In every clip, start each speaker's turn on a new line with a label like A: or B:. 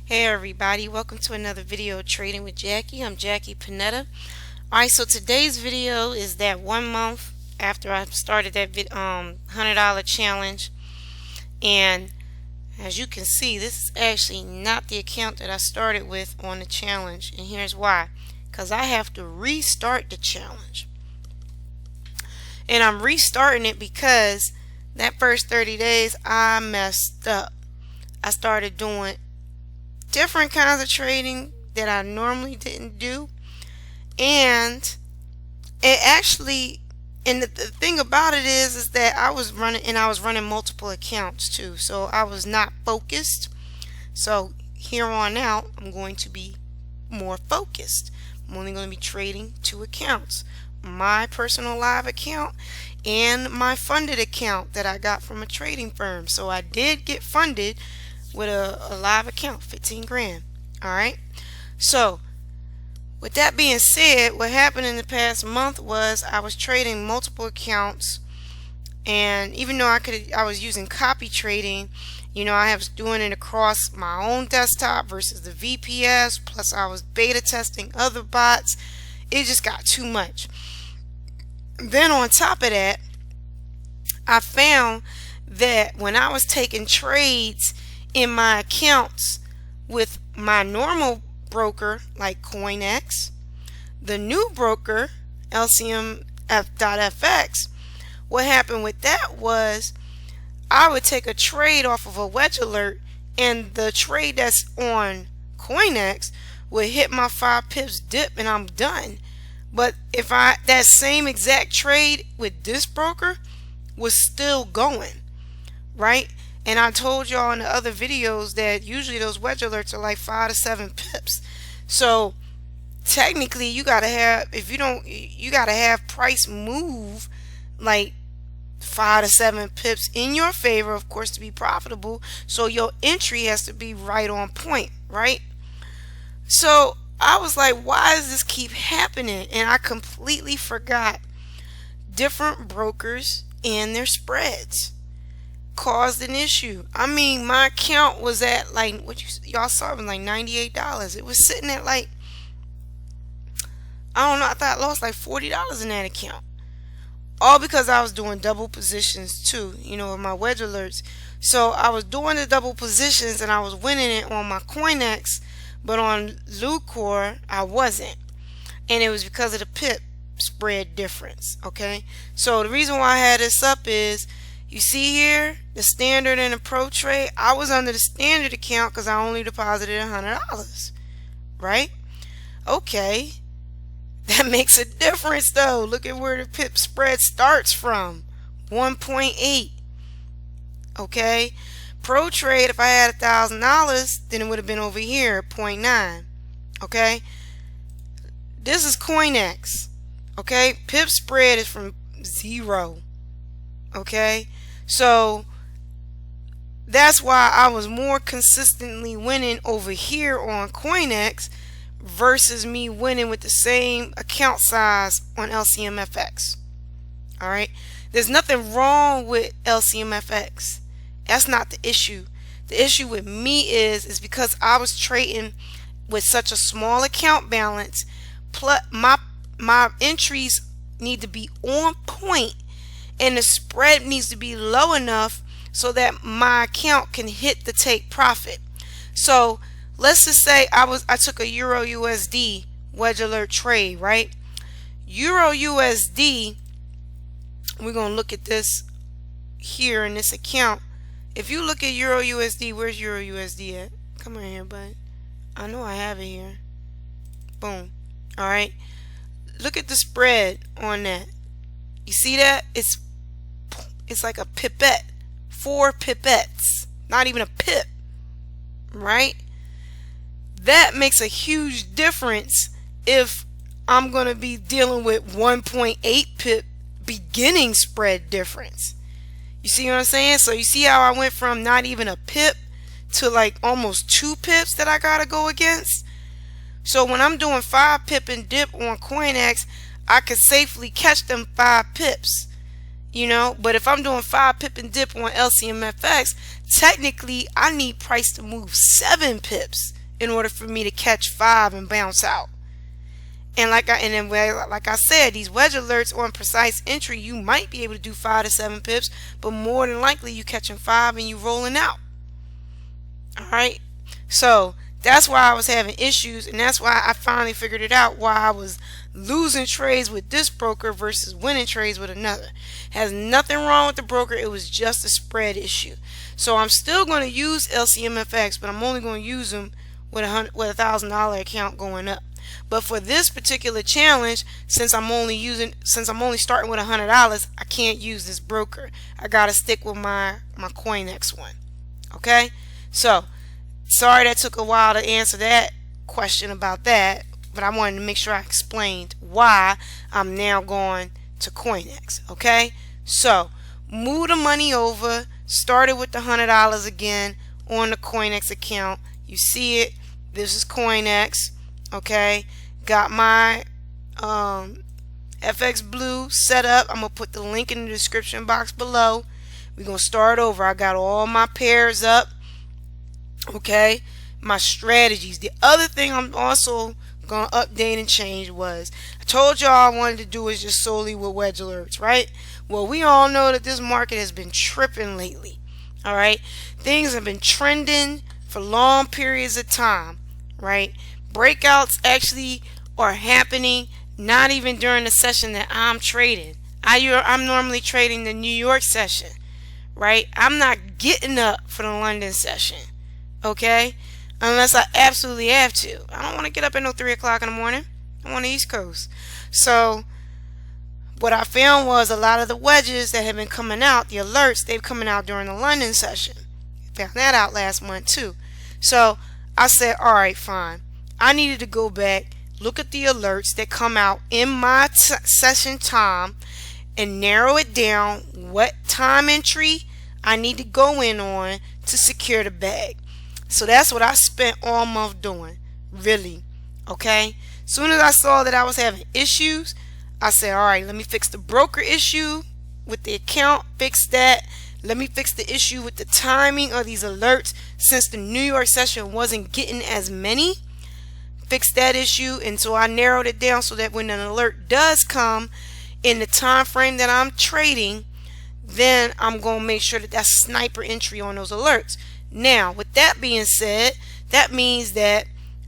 A: Hey everybody, welcome to another video of Trading with Jackie. I'm Jackie Panetta. Alright, so today's video is that 1 month after I started that $100 challenge. And as you can see, this is actually not the account that I started with on the challenge. And here's why. Because I have to restart the challenge. And I'm restarting it because that first 30 days I messed up. I started doing different kinds of trading that I normally didn't do, and it actually, and the thing about it is that I was running multiple accounts too, so I was not focused. So here on out I'm going to be more focused. I'm only going to be trading 2 accounts, my personal live account and my funded account that I got from a trading firm. So I did get funded with a live account, 15 grand. Alright, so with that being said, what happened in the past month was I was trading multiple accounts, and even though I was using copy trading, I was doing it across my own desktop versus the VPS, plus I was beta testing other bots. It just got too much. Then on top of that, I found that when I was taking trades in my accounts with my normal broker like CoinEx, the new broker LCMF.FX, what happened with that was I would take a trade off of a wedge alert, and the trade that's on CoinEx would hit my 5 pips dip and I'm done. But if that same exact trade with this broker was still going, right? And I told y'all in the other videos that usually those wedge alerts are like 5 to 7 pips. So technically you gotta have, you gotta have price move like 5 to 7 pips in your favor, of course, to be profitable. So your entry has to be right on point, right? So I was like, why does this keep happening? And I completely forgot different brokers and their spreads caused an issue. I mean, my account was at like, y'all saw, it was like $98. It was sitting at like, I don't know, I thought I lost like $40 in that account, all because I was doing double positions too, with my wedge alerts. So I was doing the double positions and I was winning it on my CoinEx, but on Lucor I wasn't, and it was because of the pip spread difference. Okay, so the reason why I had this up is, you see here, the standard and the pro trade, I was under the standard account because I only deposited $100, right? Okay, that makes a difference though. Look at where the pip spread starts from, 1.8. Okay, pro trade, if I had $1,000, then it would have been over here, 0.9. Okay, this is CoinEx. Okay, pip spread is from 0. Okay, so that's why I was more consistently winning over here on CoinEx versus me winning with the same account size on LCMFX. Alright, there's nothing wrong with LCMFX. That's not the issue. The issue with me is because I was trading with such a small account balance, plus my entries need to be on point, and the spread needs to be low enough so that my account can hit the take profit. So let's just say I took a Euro USD wedge alert trade, right? Euro USD, we're going to look at this here in this account. If you look at Euro USD, where's Euro USD at? Come on here, bud. I know I have it here. Boom. Alright, look at the spread on that. You see that? It's like a pipette, 4 pipettes, not even a pip, right? That makes a huge difference if I'm going to be dealing with 1.8 pip beginning spread difference. You see what I'm saying? So you see how I went from not even a pip to like almost 2 pips that I gotta go against? So when I'm doing 5 pip and dip on CoinEx, I could safely catch them 5 pips. But if I'm doing 5 pip and dip on LCMFX, technically I need price to move 7 pips in order for me to catch 5 and bounce out. And like I said, these wedge alerts on precise entry, you might be able to do 5 to 7 pips, but more than likely you catching 5 and you rolling out. Alright, so that's why I was having issues, and that's why I finally figured it out, why I was losing trades with this broker versus winning trades with another. Has nothing wrong with the broker, it was just a spread issue. So I'm still going to use LCMFX, but I'm only going to use them with a $1,000 account going up. But for this particular challenge, since I'm only starting with $100, I can't use this broker. I gotta stick with my CoinEx one. Okay, so sorry that took a while to answer that question about that, but I wanted to make sure I explained why I'm now going to CoinEx. Okay, so move the money over. Started with the $100 again on the CoinEx account. You see it. This is CoinEx. Okay, got my FX Blue set up. I'm gonna put the link in the description box below. We're gonna start over. I got all my pairs up. Okay, my strategies. The other thing I'm also gonna update and change was, I told y'all I wanted to do is just solely with wedge alerts, right? Well, we all know that this market has been tripping lately. All right, things have been trending for long periods of time, right? Breakouts actually are happening not even during the session that I'm trading. I'm normally trading the New York session, right? I'm not getting up for the London session, okay? Unless I absolutely have to. I don't want to get up at no 3 o'clock in the morning. I'm on the East Coast. So what I found was a lot of the wedges that have been coming out, the alerts, they've coming out during the London session. Found that out last month too. So I said, all right, fine. I needed to go back, look at the alerts that come out in my session time, and narrow it down what time entry I need to go in on to secure the bag. So that's what I spent all month doing, really. Okay, soon as I saw that I was having issues, I said, all right, let me fix the broker issue with the account, fix that. Let me fix the issue with the timing of these alerts, since the New York session wasn't getting as many. Fix that issue, and so I narrowed it down so that when an alert does come in the time frame that I'm trading, then I'm going to make sure that that's sniper entry on those alerts. Now, with that being said, that means that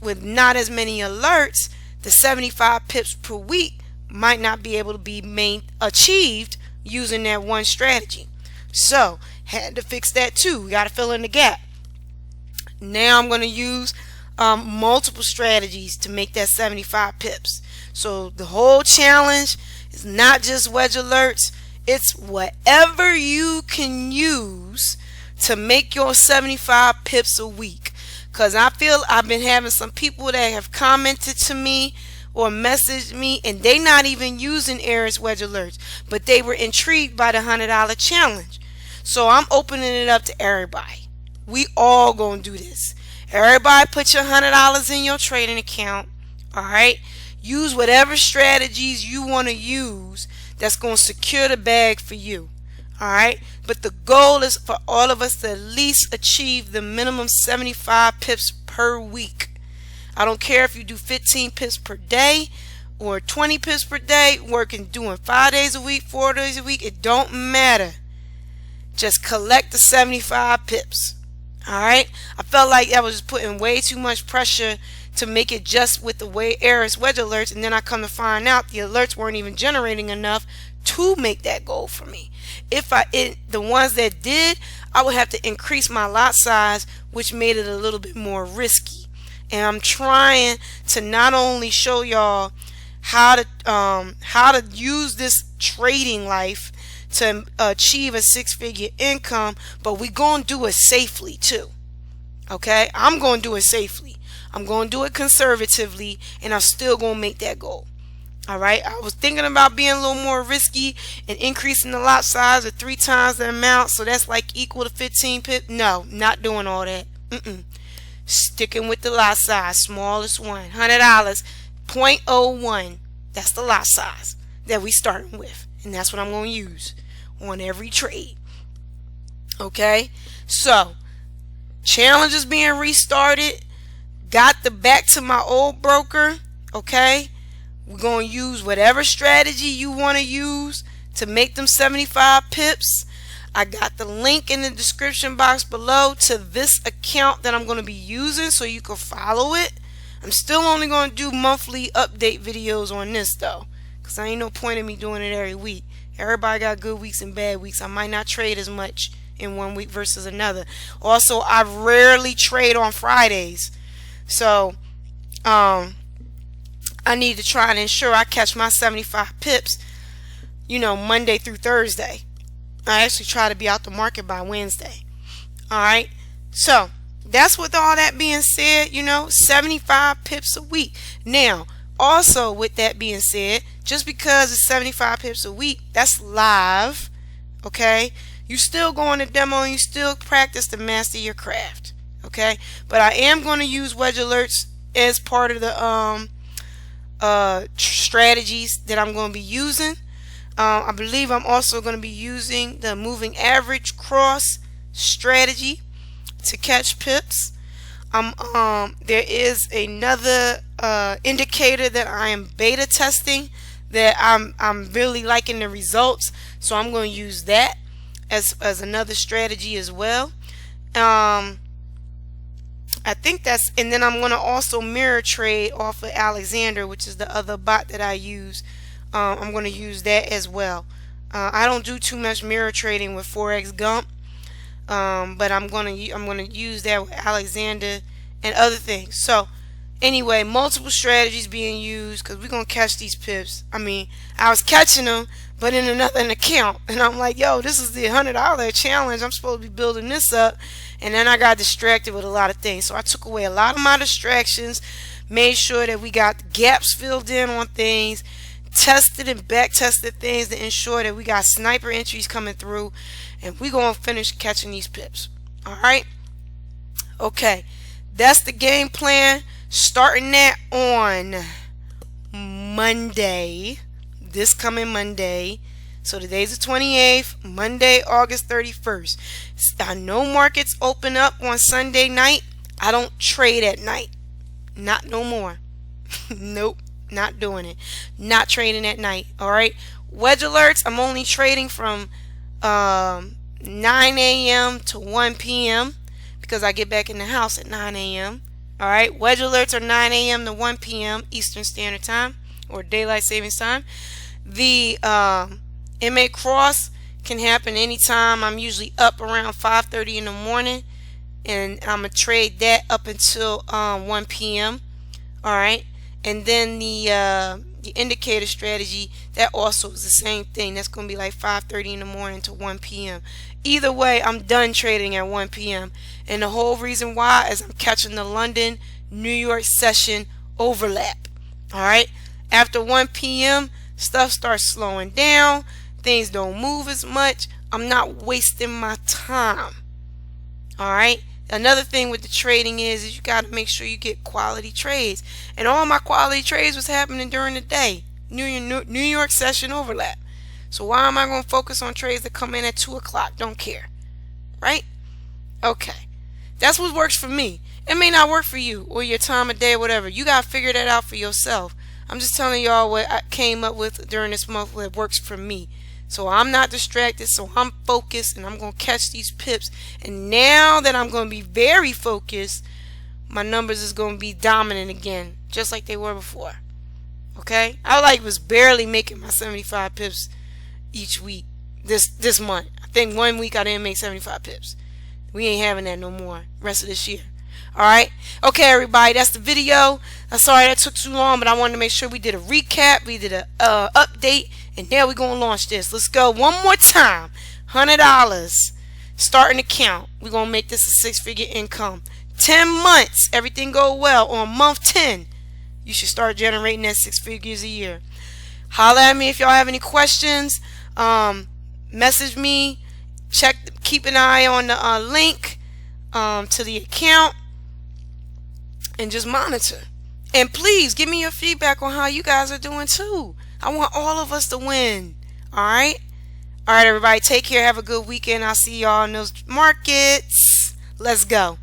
A: with not as many alerts, the 75 pips per week might not be able to be achieved using that one strategy. So, had to fix that too. We got to fill in the gap. Now I'm going to use multiple strategies to make that 75 pips. So the whole challenge is not just wedge alerts, it's whatever you can use to make your 75 pips a week. Because I feel I've been having some people that have commented to me or messaged me, and they not even using Eris wedge alerts, but they were intrigued by the $100 challenge. So I'm opening it up to everybody. We all gonna do this. Everybody put your $100 in your trading account. Alright, use whatever strategies you want to use that's going to secure the bag for you. Alright, but the goal is for all of us to at least achieve the minimum 75 pips per week. I don't care if you do 15 pips per day or 20 pips per day, doing 5 days a week, 4 days a week, it don't matter. Just collect the 75 pips. Alright, I felt like that was just putting way too much pressure to make it just with the way Eris wedge alerts, and then I come to find out the alerts weren't even generating enough to make that goal for me. If the ones that did, I would have to increase my lot size, which made it a little bit more risky. And I'm trying to not only show y'all how to use this trading life to achieve a 6-figure income, but we gonna do it safely too. Okay, I'm gonna do it safely. I'm gonna do it conservatively, and I'm still gonna make that goal. Alright, I was thinking about being a little more risky and increasing the lot size of 3 times the amount, so that's like equal to 15 pips. No, not doing all that. Sticking with the lot size, smallest one, $100, 0.01. That's the lot size that we starting with, and that's what I'm going to use on every trade. Okay, so challenge is being restarted. Got the back to my old broker. Okay, we're going to use whatever strategy you want to use to make them 75 pips. I got the link in the description box below to this account that I'm going to be using so you can follow it. I'm still only going to do monthly update videos on this though, because I ain't no point in me doing it every week. Everybody got good weeks and bad weeks. I might not trade as much in one week versus another. Also, I rarely trade on Fridays. So, I need to try and ensure I catch my 75 pips, Monday through Thursday. I actually try to be out the market by Wednesday. Alright, so that's with all that being said, 75 pips a week. Now, also with that being said, just because it's 75 pips a week, that's live. Okay, you still go on the demo and you still practice to master your craft. Okay, but I am going to use wedge alerts as part of the strategies that I'm going to be using. I believe I'm also going to be using the moving average cross strategy to catch pips. There is another indicator that I am beta testing that I'm really liking the results, so I'm going to use that as another strategy as well. I think that's, and then I'm going to also mirror trade off of Alexander, which is the other bot that I use. I'm going to use that as well. I don't do too much mirror trading with Forex Gump, but I'm going to use that with Alexander and other things. So anyway, multiple strategies being used because we're going to catch these pips. I mean, I was catching them, but in another account, and I'm like, yo, this is the $100 challenge. I'm supposed to be building this up, and then I got distracted with a lot of things. So I took away a lot of my distractions, made sure that we got gaps filled in on things, tested and back tested things to ensure that we got sniper entries coming through, and we're going to finish catching these pips. Alright, okay, that's the game plan. Starting that on Monday, this coming Monday. So today's the 28th, Monday, August 31st. I know markets open up on Sunday night. I don't trade at night. Not no more. Nope. Not doing it. Not trading at night. Alright. Wedge alerts, I'm only trading from 9 a.m. to 1 p.m. because I get back in the house at 9 a.m. Alright. Wedge alerts are 9 a.m. to 1 p.m. Eastern Standard Time or Daylight Savings Time. The MA cross can happen anytime. I'm usually up around 5:30 in the morning, and I'm going to trade that up until 1 p.m. Alright. And then the indicator strategy, that also is the same thing. That's going to be like 5:30 in the morning to 1 p.m. Either way, I'm done trading at 1 p.m. And the whole reason why is I'm catching the London New York session overlap. Alright, after 1 p.m. stuff starts slowing down. Things don't move as much. I'm not wasting my time. Alright. Another thing with the trading is you got to make sure you get quality trades. And all my quality trades was happening during the day. New York session overlap. So why am I going to focus on trades that come in at 2 o'clock? Don't care. Right? Okay. That's what works for me. It may not work for you or your time of day or whatever. You got to figure that out for yourself. I'm just telling y'all what I came up with during this month that works for me. So I'm not distracted, so I'm focused, and I'm going to catch these pips. And now that I'm going to be very focused, my numbers is going to be dominant again, just like they were before. Okay? I was barely making my 75 pips each week this month. I think 1 week I didn't make 75 pips. We ain't having that no more rest of this year. Alright? Okay, everybody, that's the video. I'm sorry that took too long, but I wanted to make sure we did a recap. We did a update. And now we're going to launch this. Let's go one more time. $100. Starting account. We're going to make this a 6-figure income. 10 months. Everything go well. On month 10, you should start generating that 6 figures a year. Holla at me if y'all have any questions. Message me. Keep an eye on the link to the account. And just monitor. And please give me your feedback on how you guys are doing too. I want all of us to win. Alright? All right, everybody, take care. Have a good weekend. I'll see y'all in those markets. Let's go.